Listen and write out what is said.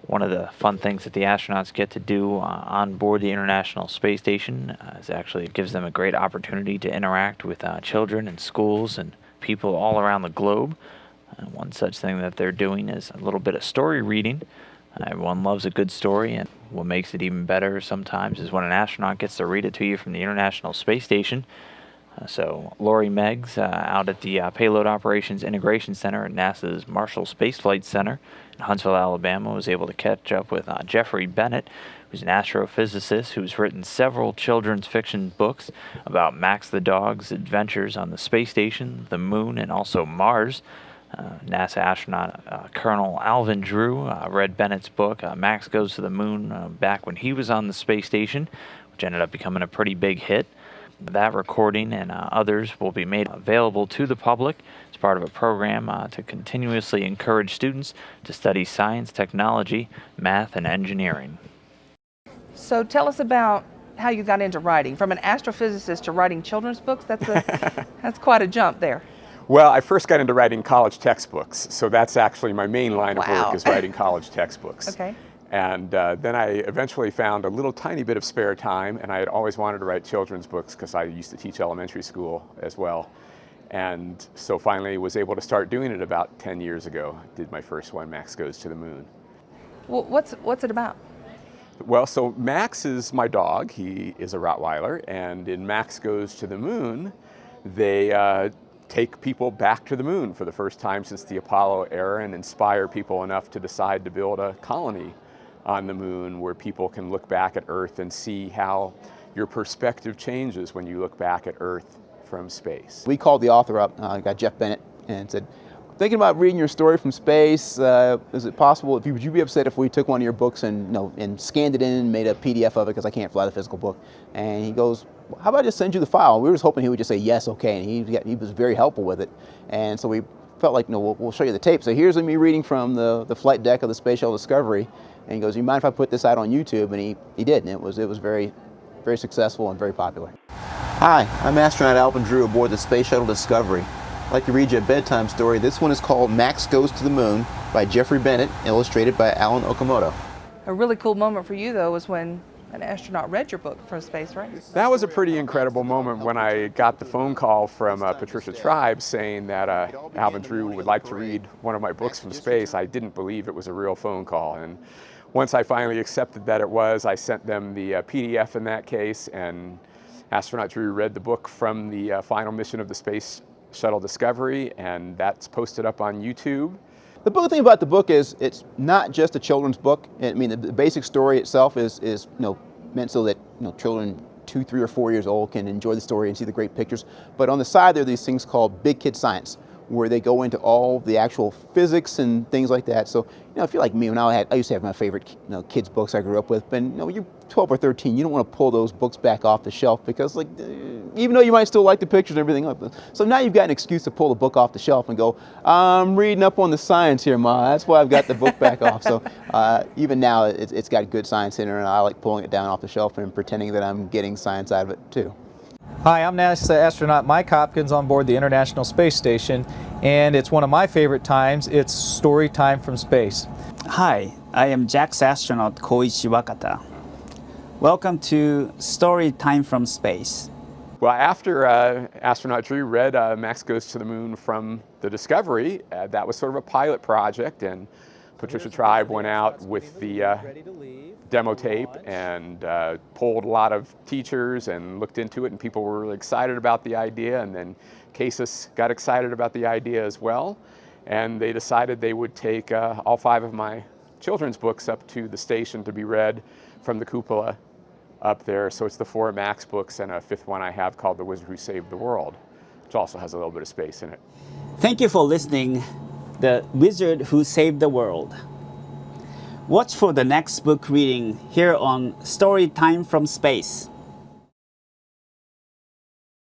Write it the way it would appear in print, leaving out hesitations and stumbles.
One of the fun things that the astronauts get to do on board the International Space Station is actually it gives them a great opportunity to interact with children and schools and people all around the globe. One such thing that they're doing is a little bit of story reading. Everyone loves a good story, and what makes it even better sometimes is when an astronaut gets to read it to you from the International Space Station. So Lori Meggs out at the Payload Operations Integration Center at NASA's Marshall Space Flight Center in Huntsville, Alabama, was able to catch up with Jeffrey Bennett, who's an astrophysicist who's written several children's fiction books about Max the dog's adventures on the space station, the moon, and also Mars. NASA astronaut Colonel Alvin Drew read Bennett's book, Max Goes to the Moon, back when he was on the space station, which ended up becoming a pretty big hit. That recording and others will be made available to the public as part of a program to continuously encourage students to study science, technology, math, and engineering. So tell us about how you got into writing. From an astrophysicist to writing children's books, that's quite a jump there. Well, I first got into writing college textbooks, so that's actually my main line of Wow. work is writing college textbooks. Okay. And then I eventually found a little tiny bit of spare time, and I had always wanted to write children's books because I used to teach elementary school as well. And so finally was able to start doing it about 10 years ago. I did my first one, Max Goes to the Moon. Well, what's it about? Well, so Max is my dog. He is a Rottweiler, and in Max Goes to the Moon, they take people back to the moon for the first time since the Apollo era and inspire people enough to decide to build a colony on the moon where people can look back at Earth and see how your perspective changes when you look back at Earth from space. We called the author up, got Jeff Bennett, and said, thinking about reading your story from space, is it possible, would you be upset if we took one of your books and, and scanned it in and made a PDF of it because I can't fly the physical book? And he goes, how about I just send you the file? We were just hoping he would just say yes, okay, and he was very helpful with it. And so we felt like, we'll show you the tape. So here's me reading from the flight deck of the Space Shuttle Discovery, and he goes, you mind if I put this out on YouTube? And he did, and it was very, very successful and very popular. Hi, I'm astronaut Alvin Drew aboard the Space Shuttle Discovery. I'd like to read you a bedtime story. This one is called Max Goes to the Moon by Jeffrey Bennett, illustrated by Alan Okamoto. A really cool moment for you, though, was when an astronaut read your book from space, right? That was a pretty incredible moment when I got the phone call from Patricia Tribe saying that Alvin Drew would like to read one of my books from space. I didn't believe it was a real phone call. And once I finally accepted that it was, I sent them the PDF in that case, and astronaut Drew read the book from the final mission of the Space Shuttle Discovery, and that's posted up on YouTube. The good thing about the book is it's not just a children's book. I mean, the basic story itself is meant so that children 2, 3, or 4 years old can enjoy the story and see the great pictures. But on the side there are these things called Big Kid Science, where they go into all the actual physics and things like that. So if you're like me, when I used to have my favorite kids books I grew up with, but you're 12 or 13, you don't want to pull those books back off the shelf because even though you might still like the pictures and everything else. So now you've got an excuse to pull the book off the shelf and go, I'm reading up on the science here, Ma. That's why I've got the book back off. So even now it's got good science in it, and I like pulling it down off the shelf and pretending that I'm getting science out of it too. Hi, I'm NASA astronaut Mike Hopkins on board the International Space Station, and it's one of my favorite times. It's story time from space. Hi, I am JAXA astronaut Koichi Wakata. Welcome to Story Time from Space. Well, after astronaut Drew read Max Goes to the Moon from the Discovery, that was sort of a pilot project, and Patricia Tribe went out with the demo tape and polled a lot of teachers and looked into it, and people were really excited about the idea, and then CASIS got excited about the idea as well, and they decided they would take all 5 of my children's books up to the station to be read from the cupola up there. So it's the 4 Max books and a 5th one I have called The Wizard Who Saved the World, which also has a little bit of space in it. Thank you for listening, The Wizard Who Saved the World. Watch for the next book reading here on Story Time from Space.